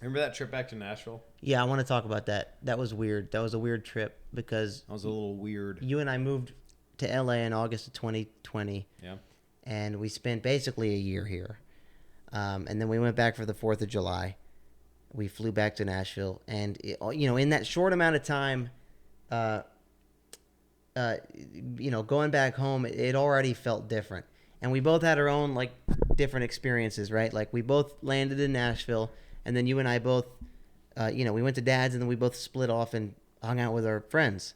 Remember that trip back to Nashville? Yeah, I want to talk about that. That was weird. That was a weird trip because That was a little weird. you and I moved to LA in August of 2020. Yeah. And we spent basically a year here. And then we went back for the 4th of July. We flew back to Nashville. And, in that short amount of time, going back home, it already felt different. And we both had our own, different experiences, right? Like, we both landed in Nashville. And then you and I both, we went to Dad's, and then we both split off and hung out with our friends,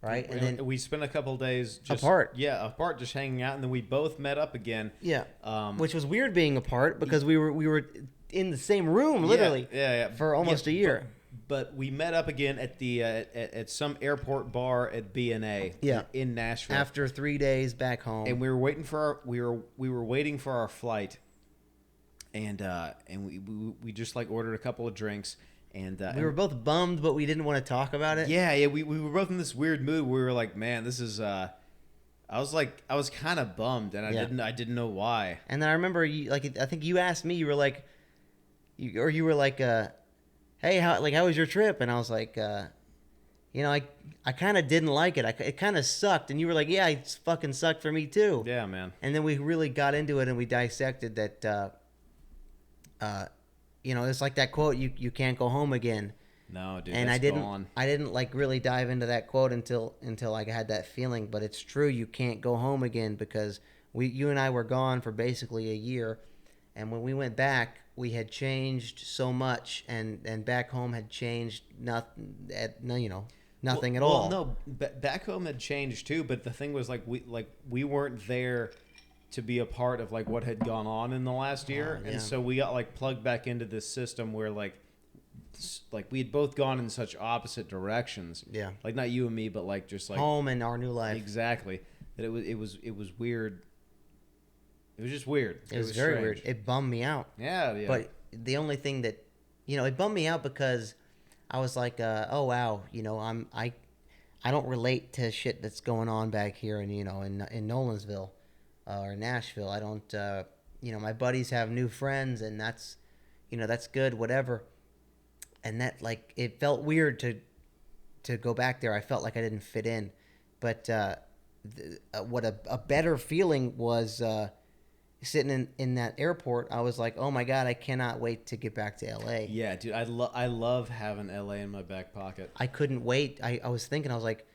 right? And then we spent a couple of days apart. Yeah, apart, just hanging out, and then we both met up again. Yeah, which was weird being apart because we were in the same room, literally. Yeah. For almost a year. But we met up again at the at some airport bar at B&A. Yeah. In Nashville. After 3 days back home, and we were waiting for our flight. And we just ordered a couple of drinks, and we were both bummed, but we didn't want to talk about it. Yeah, we were both in this weird mood. We were like, man, this is. I was kind of bummed, and I didn't know why. And then I remember I think you asked me, you were like, hey, how was your trip? And I was like, I kind of didn't like it. It kind of sucked. And you were like, yeah, it fucking sucked for me too. Yeah, man. And then we really got into it, and we dissected that. It's like that quote, you can't go home again. No, dude. And I didn't really dive into that quote until I had that feeling. But it's true, you can't go home again, because you and I were gone for basically a year, and when we went back, we had changed so much, and back home had changed nothing. Nothing at all. Well, no, back home had changed too. But the thing was, we weren't there to be a part of what had gone on in the last year, yeah. And so we got plugged back into this system where we had both gone in such opposite directions. Yeah. Not you and me, but just home and our new life. Exactly. That it was weird. It was just weird. It was very weird. It bummed me out. Yeah. But the only thing that, it bummed me out because I was like, oh wow, I don't relate to shit that's going on back here in Nolensville. Or Nashville. I don't, my buddies have new friends, and that's good, whatever. And that, it felt weird to go back there. I felt like I didn't fit in. But what a better feeling was sitting in that airport. I was like, oh my God, I cannot wait to get back to LA. Yeah, dude, I love having LA in my back pocket. I couldn't wait. I was thinking, I was like,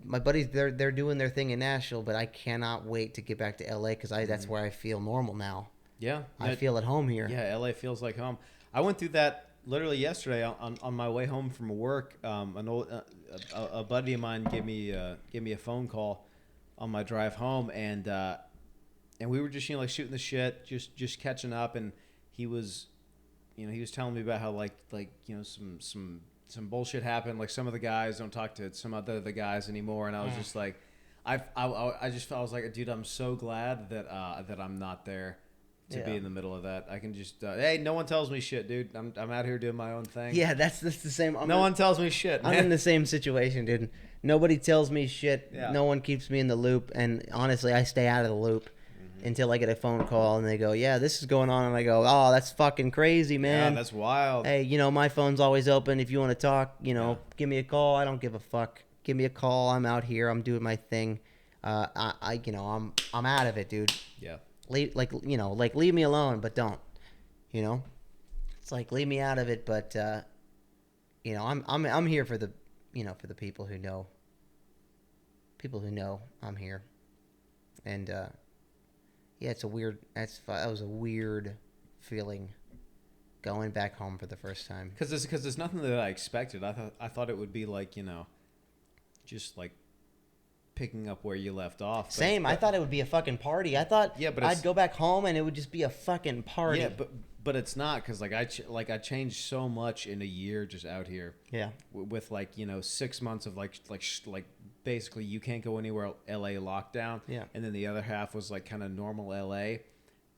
my buddies, they're doing their thing in Nashville, but I cannot wait to get back to LA because that's where I feel normal now. Yeah, I feel at home here. Yeah, LA feels like home. I went through that literally yesterday on my way home from work. A buddy of mine gave me a phone call on my drive home, and we were just shooting the shit, just catching up, and he was telling me about how some bullshit happened. Some of the guys don't talk to some other the guys anymore, and I was just like, I was like, dude, I'm so glad that I'm not there to be in the middle of that. I can just hey, no one tells me shit, dude. I'm out here doing my own thing. Yeah, that's the same. No one tells me shit, man. I'm in the same situation, dude. Nobody tells me shit. Yeah. No one keeps me in the loop, and honestly, I stay out of the loop until I get a phone call and they go, yeah, this is going on, and I go, oh, that's fucking crazy, man. Yeah, that's wild. Hey, my phone's always open. If you want to talk, give me a call. I don't give a fuck. Give me a call. I'm out here. I'm doing my thing. I'm out of it, dude. Yeah. Leave me alone, but don't. It's leave me out of it, but I'm here for the for the people who know. People who know I'm here, and yeah, that was a weird feeling going back home for the first time. Because there's nothing that I expected. I thought it would be just picking up where you left off. Same. I thought it would be a fucking party. I thought I'd go back home and it would just be a fucking party. Yeah, but it's not, because I changed so much in a year just out here. Yeah. With 6 months of basically you can't go anywhere, LA lockdown. Yeah. And then the other half was kind of normal LA,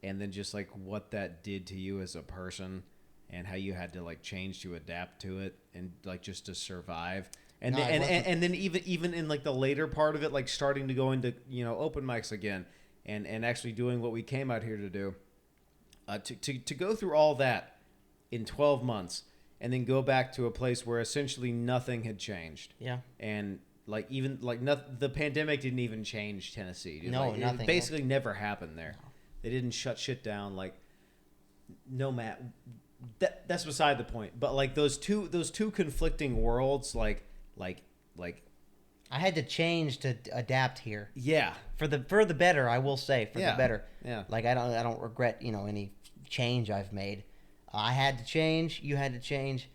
and then just what that did to you as a person, and how you had to change to adapt to it, and just to survive. And then even in the later part of it, starting to go into open mics again, and actually doing what we came out here to do. to go through all that in 12 months and then go back to a place where essentially nothing had changed. Yeah. And like even like the pandemic didn't even change Tennessee. Dude. No, like, nothing. It basically never happened there. No. They didn't shut shit down. Like no Matt. That's beside the point. But like those two conflicting worlds, like I had to change to adapt here. Yeah. For the better, I will say, for the better. Yeah. Like I don't regret, any change I've made. I had to change, you had to change,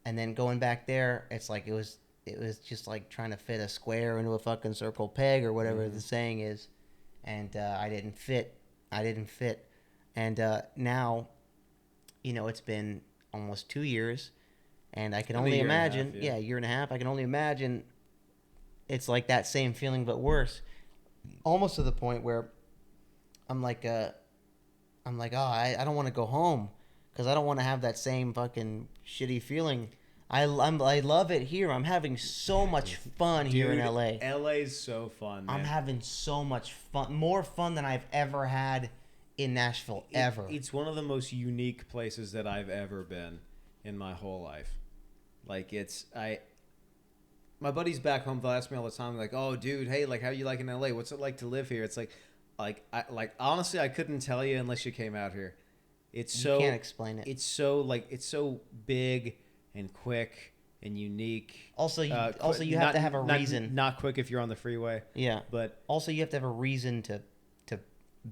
and then going back there, it's like it was just like trying to fit a square into a fucking circle peg or whatever the saying is, and I didn't fit. And now, it's been almost 2 years, and I can only imagine, a year and a half. I can only imagine it's like that same feeling but worse, almost to the point where I'm like, oh, I don't want to go home. Because I don't want to have that same fucking shitty feeling. I love it here. I'm having so much fun here in LA. LA's so fun, man. I'm having so much fun. More fun than I've ever had in Nashville, ever. It's one of the most unique places that I've ever been in my whole life. Like, my buddies back home, they'll ask me all the time, like, oh, dude, hey, like, how you like in LA? What's it like to live here? It's honestly, I couldn't tell you unless you came out here. You can't explain it. It's so big and quick and unique. Also, you have to have a reason. Not quick if you're on the freeway. Yeah, but also you have to have a reason to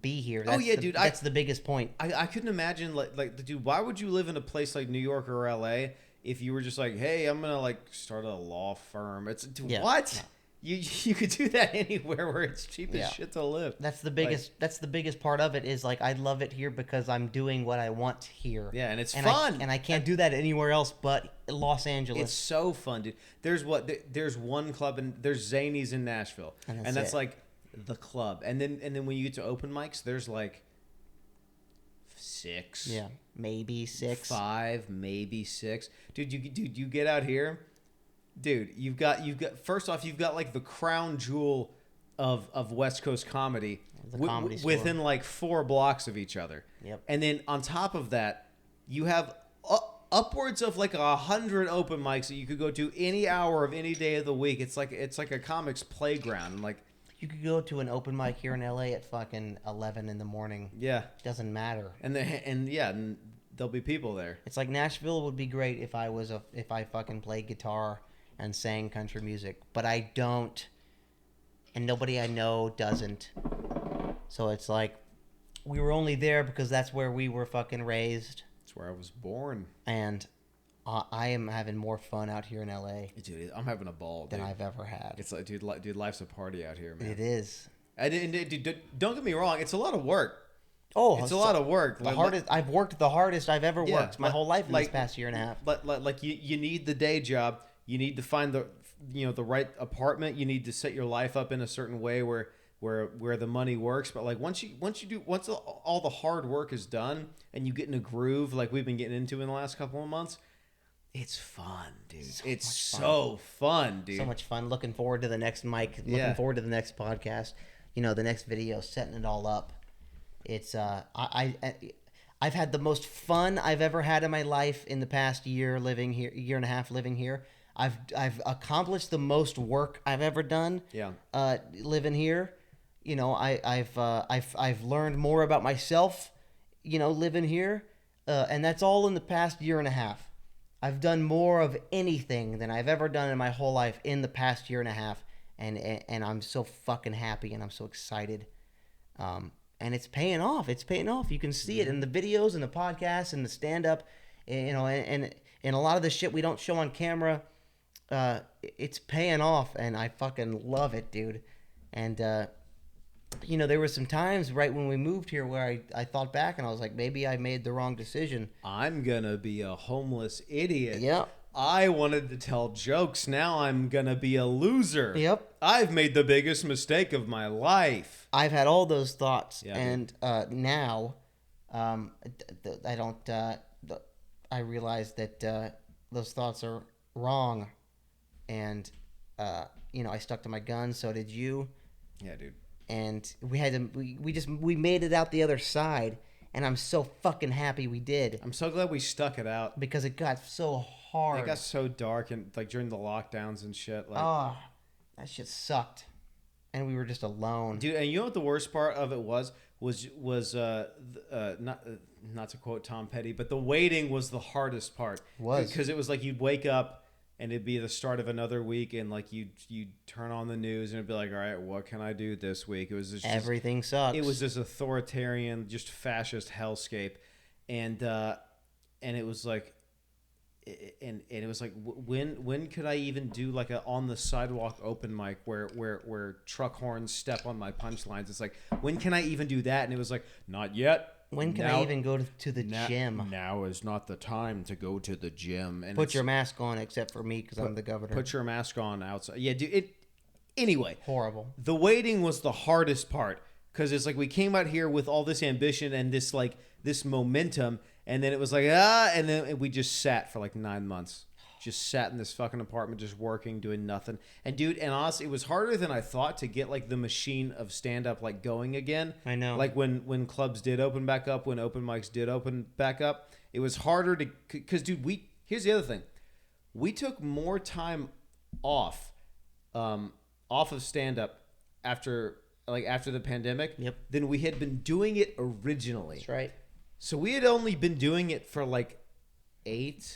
be here. Dude, that's the biggest point. I couldn't imagine dude, why would you live in a place like New York or LA if you were just like, hey, I'm gonna like start a law firm? It's what? No. You could do that anywhere where it's cheap as shit to live. That's the biggest part of it is like I love it here because I'm doing what I want here. Yeah, and it's fun. I can't do that anywhere else but Los Angeles. It's so fun, dude. There's one club and there's Zanies in Nashville. And that's like the club. And then when you get to open mics, there's like 6. Yeah, maybe 6. 5, maybe 6. Dude, you get out here. Dude, you've got first off, you've got like the crown jewel of West Coast comedy, within like 4 blocks of each other. Yep. And then on top of that, you have upwards of like 100 open mics that you could go to any hour of any day of the week. It's like a comics playground. And like you could go to an open mic here in LA at fucking 11 in the morning. Yeah. It doesn't matter. And there'll be people there. It's like Nashville would be great if I fucking played guitar and sang country music, but I don't, and nobody I know doesn't. So it's like we were only there because that's where we were fucking raised. That's where I was born. And I am having more fun out here in LA. Dude, I'm having a ball, than I've ever had. It's like, dude, life's a party out here, man. It is. Dude, don't get me wrong. It's a lot of work. Oh, it's a lot of work. I've worked the hardest I've ever worked my whole life in this past year and a half. But like you need the day job. You need to find the right apartment. You need to set your life up in a certain way where the money works. But like once all the hard work is done and you get in a groove like we've been getting into in the last couple of months, it's fun, dude. It's so fun, dude. So much fun. Looking forward to the next mic. Looking forward to the next podcast. The next video, setting it all up. It's I've had the most fun I've ever had in my life in the past year and a half living here. I've accomplished the most work I've ever done. Yeah. Living here, I've learned more about myself, living here, and that's all in the past year and a half. I've done more of anything than I've ever done in my whole life in the past year and a half, and I'm so fucking happy and I'm so excited. And it's paying off. It's paying off. You can see it in the videos and the podcasts and the stand-up, and a lot of the shit we don't show on camera. It's paying off, and I fucking love it, dude. And, there were some times right when we moved here where I thought back and I was like, maybe I made the wrong decision. I'm going to be a homeless idiot. Yep. I wanted to tell jokes. Now I'm going to be a loser. Yep. I've made the biggest mistake of my life. I've had all those thoughts. Yeah, and now I don't... I realize that those thoughts are wrong. And, I stuck to my guns. So did you. Yeah, dude. And we had to, we made it out the other side. and I'm so fucking happy we did I'm so glad we stuck it out. because it got so hard. It got so dark and like during the lockdowns and shit. Like, Oh, that shit sucked, and we were just alone. dude, and you know what the worst part of it was not to quote Tom Petty, but the waiting was the hardest part. Because it was like you'd wake up and it'd be the start of another week, and like you'd turn on the news and it'd be like, all right, what can I do this week? It was just Everything sucks. It was this authoritarian, just fascist hellscape, and it was like. And it was like, when could I even do like a on the sidewalk open mic where truck horns step on my punchlines? It's like, when can I even do that? And it was like, not yet. When can I even go to the gym? Now is not the time to go to the gym. And put your mask on, except for me because I'm the governor. Put your mask on outside. Yeah, dude. Anyway, horrible. The waiting was the hardest part because it's like we came out here with all this ambition and this momentum. And then it was like, and then we just sat for like 9 months. Just sat in this fucking apartment, just working, doing nothing. And dude, and honestly, it was harder than I thought to get like the machine of stand-up like going again. I know. Like when clubs did open back up, when open mics did open back up, it was harder to, because dude, here's the other thing. We took more time off of stand-up after the pandemic than we had been doing it originally. That's right. So we had only been doing it for like 7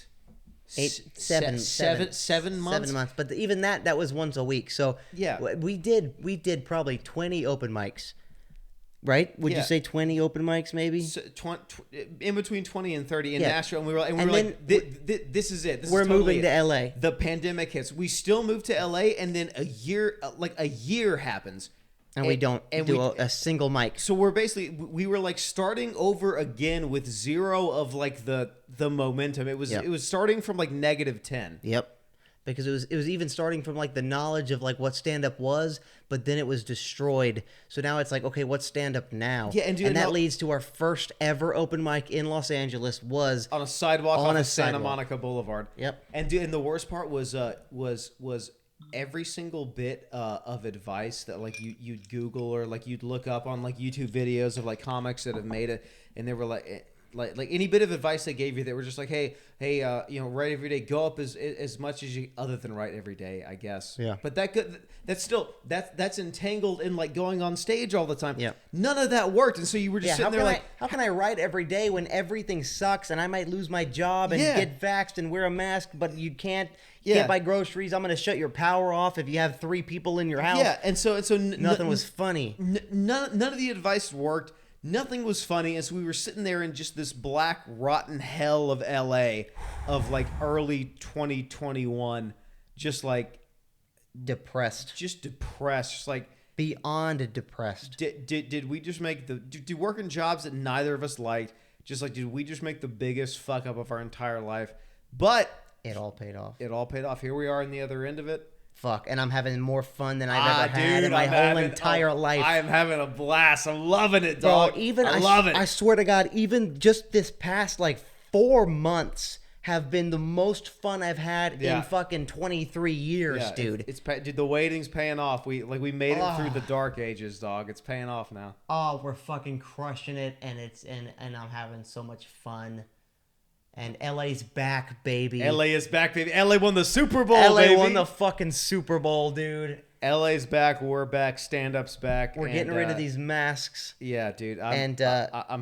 months. 7 months, but even that was once a week. So yeah, we did probably 20 open mics, right? Would you say 20 open mics maybe? So, in between 20 and 30 in Nashville, and we were like, this is it. We're moving to LA. The pandemic hits. We still move to LA, and then a year happens. And we don't do a single mic. So we were like starting over again with zero of like the momentum. It was starting from like -10. Yep. Because it was even starting from like the knowledge of like what stand up was, but then it was destroyed. So now it's like, okay, what's stand up now? Yeah, and that leads to our first ever open mic in Los Angeles was on a sidewalk on Santa Monica Boulevard. Yep. And the worst part was every single bit of advice that like you'd Google or like you'd look up on like YouTube videos of like comics that have made it, and they were like any bit of advice they gave you, they were just like, hey, write every day, go up as much as you, other than write every day, I guess. Yeah. But that's entangled in like going on stage all the time. Yeah. None of that worked, and so you were just sitting there like, how can I write every day when everything sucks and I might lose my job and get vaxxed and wear a mask, but you can't. You can't buy groceries. I'm going to shut your power off if you have 3 people in your house. Yeah, and so nothing was funny. None of the advice worked. Nothing was funny, as we were sitting there in just this black, rotten hell of LA of like early 2021, just like depressed. Just like beyond depressed. Did we just make do working jobs that neither of us liked? Just like, did we just make the biggest fuck up of our entire life? But it all paid off. It all paid off. Here we are on the other end of it. Fuck, and I'm having more fun than I've ever had in my whole entire life. I am having a blast. I'm loving it, dog. Bro, I love it. I swear to God, even just this past like 4 months have been the most fun I've had in fucking 23 years, dude. Dude, the waiting's paying off. We made it through the dark ages, dog. It's paying off now. Oh, we're fucking crushing it, and I'm having so much fun. And LA's back, baby. LA is back, baby. LA won the Super Bowl, LA baby. won the fucking Super Bowl, dude. LA's back. We're back. Stand-up's back. We're getting rid of these masks. Yeah, dude. I'm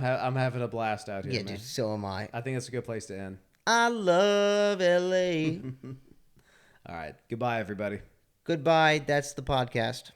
having a blast out here, yeah, man. Dude, so am I. I think it's a good place to end. I love LA. All right. Goodbye, everybody. Goodbye. That's the podcast.